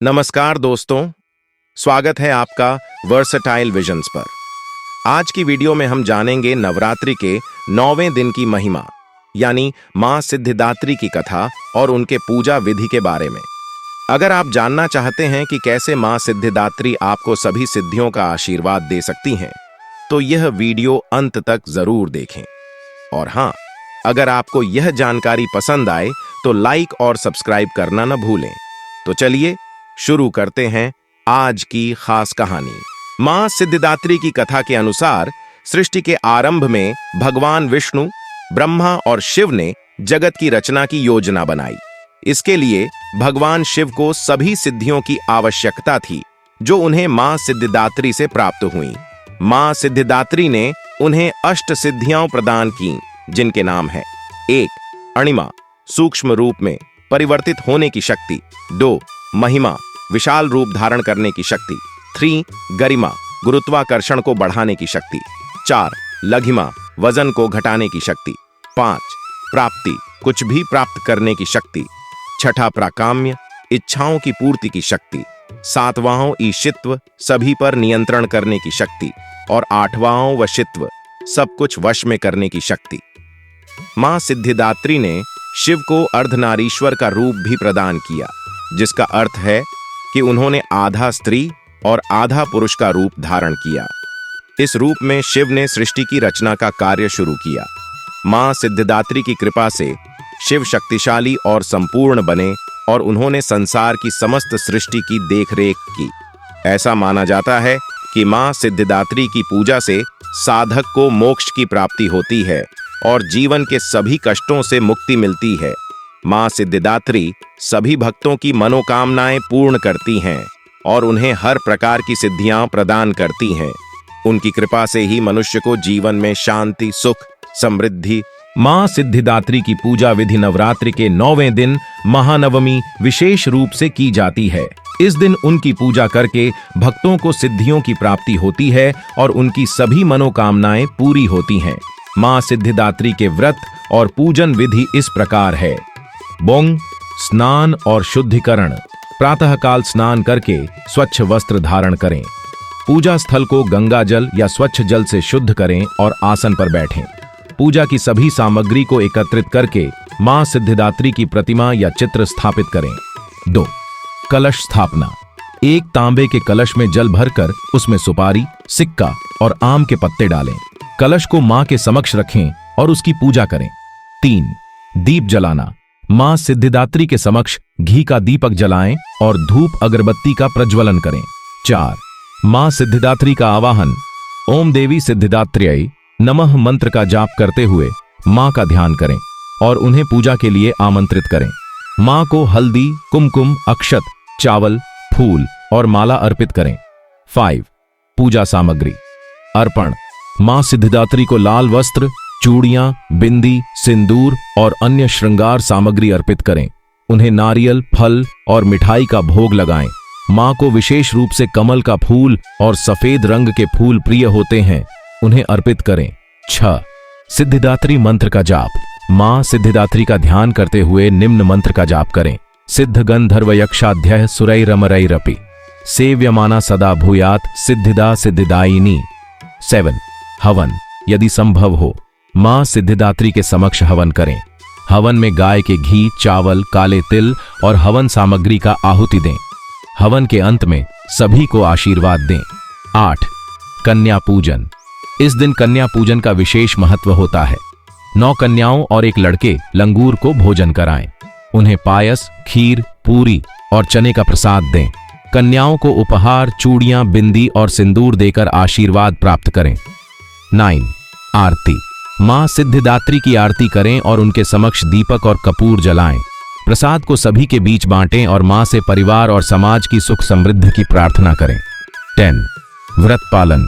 नमस्कार दोस्तों, स्वागत है आपका वर्सटाइल विजन्स पर। आज की वीडियो में हम जानेंगे नवरात्रि के 9वें दिन की महिमा यानी मां सिद्धिदात्री की कथा और उनके पूजा विधि के बारे में। अगर आप जानना चाहते हैं कि कैसे मां सिद्धिदात्री आपको सभी सिद्धियों का आशीर्वाद दे सकती हैं, तो यह वीडियो अंत तक जरूर देखें। और हाँ, अगर आपको यह जानकारी पसंद आए तो लाइक और सब्सक्राइब करना न भूलें। तो चलिए शुरू करते हैं आज की खास कहानी। मां सिद्धिदात्री की कथा के अनुसार सृष्टि के आरंभ में भगवान विष्णु, ब्रह्मा और शिव ने जगत की रचना की योजना बनाई। इसके लिए भगवान शिव को सभी सिद्धियों की आवश्यकता थी जो उन्हें मां सिद्धिदात्री से प्राप्त हुई। मां सिद्धिदात्री ने उन्हें अष्ट सिद्धियां प्रदान की, जिनके नाम है 1. अणिमा, सूक्ष्म रूप में परिवर्तित होने की शक्ति। 2. महिमा, विशाल रूप धारण करने की शक्ति। 3. गरिमा, गुरुत्वाकर्षण को बढ़ाने की शक्ति। 4. लघिमा, वजन को घटाने की शक्ति। 5. प्राप्ति, कुछ भी प्राप्त करने की शक्ति। 6. प्राकाम्य, इच्छाओं की पूर्ति की शक्ति। 7वां ईशित्व, सभी पर नियंत्रण करने की शक्ति। और 8वां वशित्व, सब कुछ वश में करने की शक्ति। मां सिद्धिदात्री ने शिव को अर्धनारीश्वर का रूप भी प्रदान किया, जिसका अर्थ है कि उन्होंने आधा स्त्री और आधा पुरुष का रूप धारण किया। इस रूप में शिव ने सृष्टि की रचना का कार्य शुरू किया। मां सिद्धिदात्री की कृपा से शिव शक्तिशाली और संपूर्ण बने और उन्होंने संसार की समस्त सृष्टि की देखरेख की। ऐसा माना जाता है कि मां सिद्धिदात्री की पूजा से साधक को मोक्ष की प्राप्ति होती है और जीवन के सभी कष्टों से मुक्ति मिलती है। मां सिद्धिदात्री सभी भक्तों की मनोकामनाएं पूर्ण करती हैं और उन्हें हर प्रकार की सिद्धियां प्रदान करती हैं। उनकी कृपा से ही मनुष्य को जीवन में शांति, सुख, समृद्धि। मां सिद्धिदात्री की पूजा विधि नवरात्रि के 9वें दिन महानवमी विशेष रूप से की जाती है। इस दिन उनकी पूजा करके भक्तों को सिद्धियों की प्राप्ति होती है और उनकी सभी मनोकामनाएं पूरी होती हैं। मां सिद्धिदात्री के व्रत और पूजन विधि इस प्रकार है। बोंग, स्नान और शुद्धिकरण। प्रातःकाल स्नान करके स्वच्छ वस्त्र धारण करें। पूजा स्थल को गंगा जल या स्वच्छ जल से शुद्ध करें और आसन पर बैठें। पूजा की सभी सामग्री को एकत्रित करके मां सिद्धिदात्री की प्रतिमा या चित्र स्थापित करें। 2. कलश स्थापना। एक तांबे के कलश में जल भरकर उसमें सुपारी, सिक्का और आम के पत्ते डालें। कलश को मां के समक्ष रखें और उसकी पूजा करें। 3. दीप जलाना। मां सिद्धिदात्री के समक्ष घी का दीपक जलाएं और धूप अगरबत्ती का प्रज्वलन करें। 4. मां सिद्धिदात्री का आवाहन। ओम देवी सिद्धिदात्र्यै नमः मंत्र का जाप करते हुए मां का ध्यान करें और उन्हें पूजा के लिए आमंत्रित करें। मां को हल्दी, कुमकुम, अक्षत, चावल, फूल और माला अर्पित करें। 5. पूजा सामग्री अर्पण। मां सिद्धिदात्री को लाल वस्त्र, चूड़ियां, बिंदी, सिंदूर और अन्य श्रृंगार सामग्री अर्पित करें। उन्हें नारियल, फल और मिठाई का भोग लगाएं। मां को विशेष रूप से कमल का फूल और सफेद रंग के फूल प्रिय होते हैं, उन्हें अर्पित करें। 6. सिद्धिदात्री मंत्र का जाप। मां सिद्धिदात्री का ध्यान करते हुए निम्न मंत्र का जाप करें। सिद्ध गंधर्व यक्षाध्याय सुरैरमरैरपि सेव्यमाना सदा भूयात सिद्धिदा सिद्धिदायिनी। 7. हवन। यदि संभव हो मां सिद्धिदात्री के समक्ष हवन करें। हवन में गाय के घी, चावल, काले तिल और हवन सामग्री का आहुति दें। हवन के अंत में सभी को आशीर्वाद दें। 8. कन्या पूजन। इस दिन कन्या पूजन का विशेष महत्व होता है। 9 कन्याओं और 1 लड़के लंगूर को भोजन कराएं। उन्हें पायस, खीर, पूरी और चने का प्रसाद दें। कन्याओं को उपहार, चूड़ियां, बिंदी और सिंदूर देकर आशीर्वाद प्राप्त करें। 9. आरती। मां सिद्धिदात्री की आरती करें और उनके समक्ष दीपक और कपूर जलाएं। प्रसाद को सभी के बीच बांटें और मां से परिवार और समाज की सुख समृद्धि की प्रार्थना करें। 10. व्रत पालन।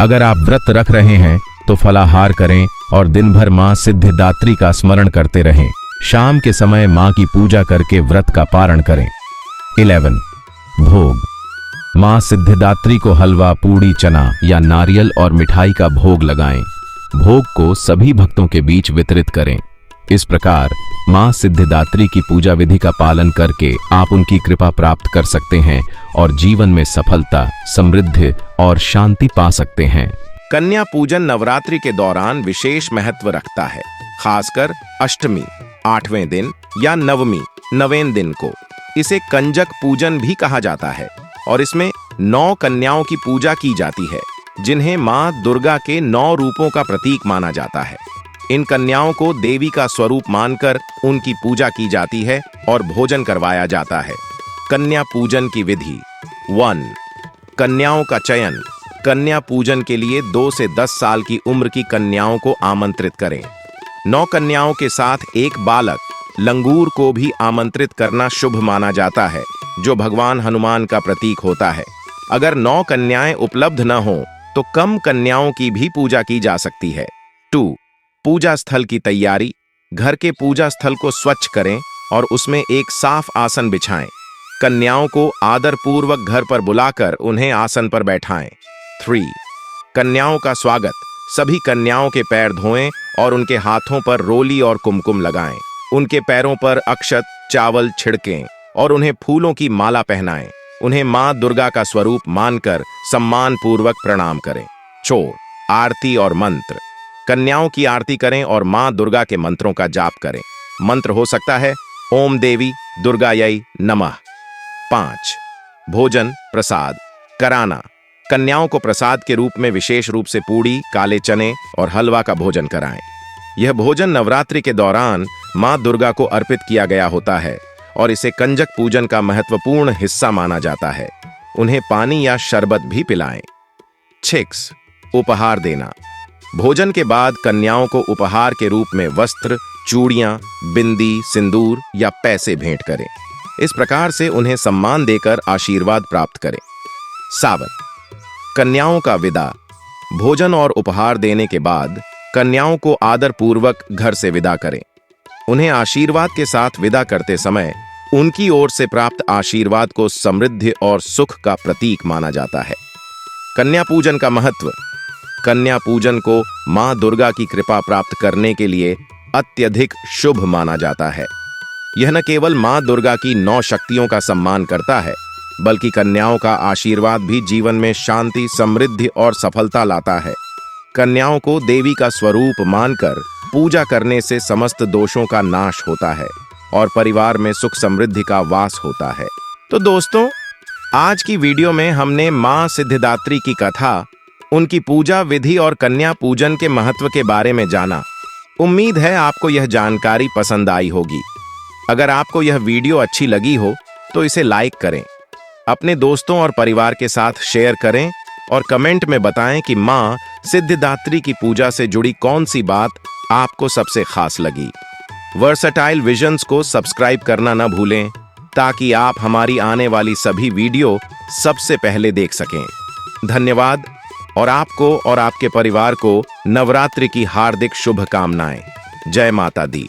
अगर आप व्रत रख रहे हैं तो फलाहार करें और दिन भर मां सिद्धिदात्री का स्मरण करते रहें। शाम के समय मां की पूजा करके व्रत का पारण करें। 11. भोग। मां सिद्धिदात्री को हलवा, पूड़ी, चना या नारियल और मिठाई का भोग लगाएं। भोग को सभी भक्तों के बीच वितरित करें। इस प्रकार मां सिद्धिदात्री की पूजा विधि का पालन करके आप उनकी कृपा प्राप्त कर सकते हैं और जीवन में सफलता, समृद्धि और शांति पा सकते हैं। कन्या पूजन नवरात्रि के दौरान विशेष महत्व रखता है, खासकर अष्टमी, 8वें दिन या नवमी, 9वें दिन को। इसे कंजक पूजन भी कहा जाता है और इसमें 9 कन्याओं की पूजा की जाती है, जिन्हें मां दुर्गा के 9 रूपों का प्रतीक माना जाता है। इन कन्याओं को देवी का स्वरूप मानकर उनकी पूजा की जाती है और भोजन करवाया जाता है। कन्या पूजन की विधि 1. कन्याओं का चयन। कन्या पूजन के लिए 2 से 10 साल की उम्र की कन्याओं को आमंत्रित करें। 9 कन्याओं के साथ एक बालक लंगूर को भी आमंत्रित करना शुभ माना जाता है, जो भगवान हनुमान का प्रतीक होता है। अगर 9 कन्याएं उपलब्ध न हो तो कम कन्याओं की भी पूजा की जा सकती है। 2. पूजा स्थल की तैयारी। घर के पूजा स्थल को स्वच्छ करें और उसमें एक साफ आसन बिछाएं। कन्याओं को आदर पूर्वक घर पर बुलाकर उन्हें आसन पर बैठाएं। 3. कन्याओं का स्वागत। सभी कन्याओं के पैर धोएं और उनके हाथों पर रोली और कुमकुम लगाएं। उनके पैरों पर अक्षत, चावल छिड़कें और उन्हें फूलों की माला पहनाएं। उन्हें मां दुर्गा का स्वरूप मानकर सम्मान पूर्वक प्रणाम करें। 4. आरती और मंत्र। कन्याओं की आरती करें और मां दुर्गा के मंत्रों का जाप करें। मंत्र हो सकता है ओम देवी दुर्गायै नमः। 5. भोजन प्रसाद कराना। कन्याओं को प्रसाद के रूप में विशेष रूप से पूड़ी, काले चने और हलवा का भोजन कराएं। यह भोजन नवरात्रि के दौरान मां दुर्गा को अर्पित किया गया होता है और इसे कंजक पूजन का महत्वपूर्ण हिस्सा माना जाता है। उन्हें पानी या शरबत भी पिलाएं। 6. उपहार देना। भोजन के बाद कन्याओं को उपहार के रूप में वस्त्र, चूड़ियां, बिंदी, सिंदूर या पैसे भेंट करें। इस प्रकार से उन्हें सम्मान देकर आशीर्वाद प्राप्त करें। 7. कन्याओं का विदा। भोजन और उपहार देने के बाद कन्याओं को आदर पूर्वक घर से विदा करें। उन्हें आशीर्वाद के साथ विदा करते समय उनकी ओर से प्राप्त आशीर्वाद को समृद्धि और सुख का प्रतीक माना जाता है। कन्या पूजन का महत्व। कन्या पूजन को मां दुर्गा की कृपा प्राप्त करने के लिए अत्यधिक शुभ माना जाता है। यह न केवल मां दुर्गा की 9 शक्तियों का सम्मान करता है, बल्कि कन्याओं का आशीर्वाद भी जीवन में शांति, समृद्धि और सफलता लाता है। कन्याओं को देवी का स्वरूप मानकर पूजा करने से समस्त दोषों का नाश होता है और परिवार में सुख समृद्धि का वास होता है। तो दोस्तों, आज की वीडियो में हमने मां सिद्धिदात्री की कथा, उनकी पूजा विधि और कन्या पूजन के महत्व के बारे में जाना। उम्मीद है आपको यह जानकारी पसंद आई होगी। अगर आपको यह वीडियो अच्छी लगी हो तो इसे लाइक करें, अपने दोस्तों और परिवार के साथ शेयर करें और कमेंट में बताएं कि मां सिद्धिदात्री की पूजा से जुड़ी कौन सी बात आपको सबसे खास लगी। वर्सटाइल विजन्स को सब्सक्राइब करना न भूलें, ताकि आप हमारी आने वाली सभी वीडियो सबसे पहले देख सकें। धन्यवाद और आपको और आपके परिवार को नवरात्रि की हार्दिक शुभकामनाएं। जय माता दी।